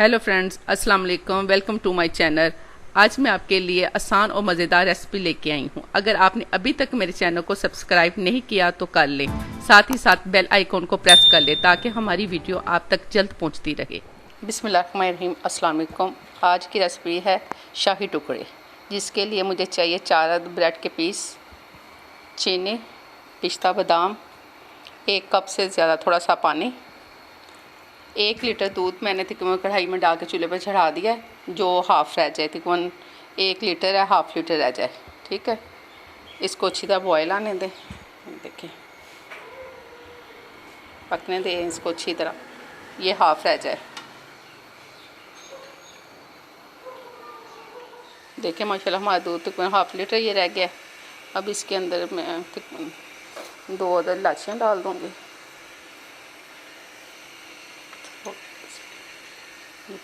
Hello friends, अस्सलाम वालेकुम। Welcome to my channel. आज मैं आपके लिए आसान और मज़ेदार रेसिपी लेके आई हूँ। अगर आपने अभी तक मेरे चैनल को सब्सक्राइब नहीं किया तो कर लें, साथ ही साथ बेल आइकॉन को प्रेस कर लें ताकि हमारी वीडियो आप तक जल्द पहुँचती रहे। बिस्मिल्लाहिर्रहमानिर्रहीम। अस्सलाम वालेकुम। आज की रेसिपी है शाही टुकड़े, जिसके लिए मुझे चाहिए 4 ब्रेड के पीस, चीनी, पिस्ता बादाम, 1 कप से ज़्यादा थोड़ा सा पानी, 1 लीटर दूध मैंने तकरीबन कढ़ाई में डाल के चूल्हे पर चढ़ा दिया है। जो हाफ़ रह जाए, तकरीबन 1 लीटर है, हाफ़ लीटर रह जाए, ठीक है। इसको अच्छी तरह बॉयल आने दें, देखिए पकने दें इसको अच्छी तरह, ये हाफ़ रह जाए। देखिए माशाल्लाह हमारा दूध तकरीबन हाफ़ लीटर ये रह गया। अब इसके अंदर मैं तकरीबन 2 अदद इलायचियाँ डाल दूँगी,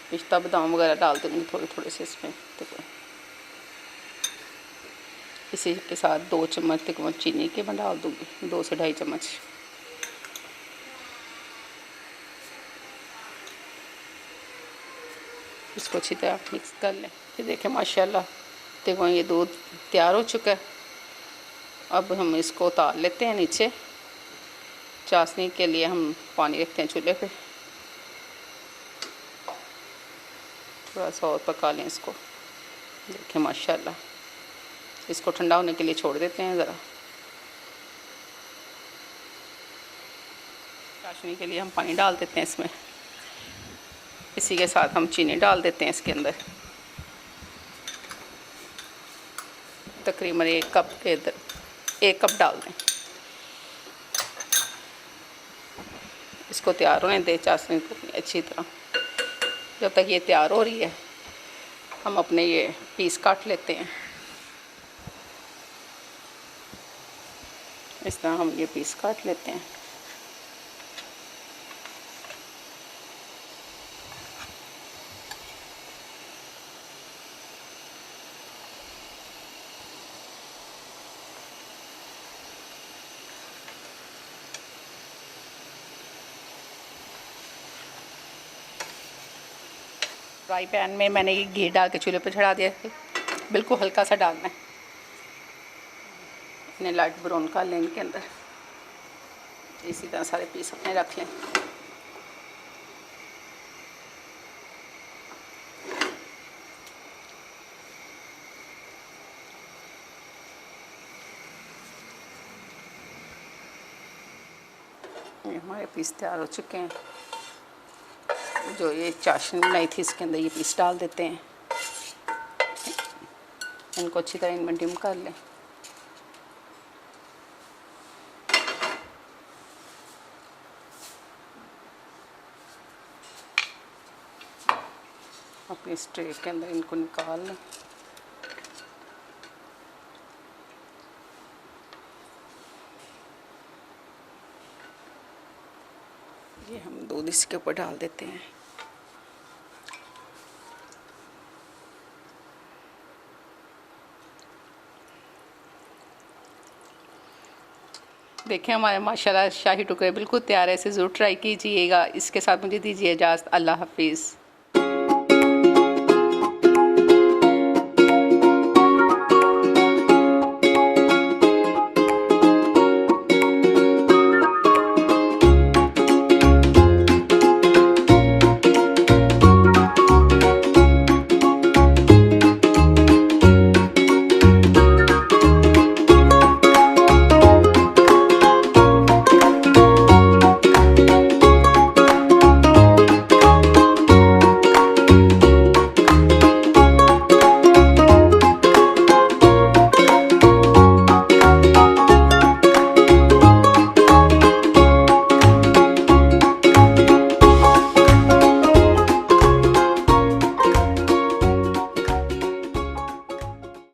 पिस्ता बादाम वगैरह डाल दूँगी थोड़े थोड़े से इसमें। इसी के साथ 2 चम्मच तकरीबन चीनी के मैं डाल दूँगी, 2 से 2.5 चम्मच। इसको अच्छी तरह मिक्स कर लें। फिर देखें माशाल्लाह तकरीबन ये दूध तैयार हो चुका है। अब हम इसको उतार लेते हैं नीचे। चाशनी के लिए हम पानी रखते हैं चूल्हे पे, थोड़ा सा और पका लें इसको। देखें माशाल्लाह, इसको ठंडा होने के लिए छोड़ देते हैं ज़रा। चाशनी के लिए हम पानी डाल देते हैं इसमें। इसी के साथ हम चीनी डाल देते हैं इसके अंदर, तकरीबन 1 कप के इधर 1 कप डाल दें। इसको तैयार होने दें चाशनी को अच्छी तरह। जब तक ये तैयार हो रही है हम अपने ये पीस काट लेते हैं। इस तरह हम ये पीस काट लेते हैं। फ्राई पैन में मैंने ये घी डाल के चूल्हे पर चढ़ा दिया है, बिल्कुल हल्का सा डालना है। इन्हें लाइट ब्राउन कर लें इनके अंदर। इसी तरह सारे पीस अपने रख लें। ये हमारे पीस तैयार हो चुके हैं। जो ये चाशनी बनाई थी इसके अंदर ये पीस डाल देते हैं। इनको अच्छी तरह इनमें डिम कर लें। अपनी इस ट्रे के अंदर इनको निकाल लें। ये हम दूध इसके ऊपर डाल देते हैं। देखें हमारे माशाल्लाह शाही टुकड़े बिल्कुल तैयार है। इसे ज़रूर ट्राई कीजिएगा। इसके साथ मुझे दीजिए इजाज़त। अल्लाह हाफिज़।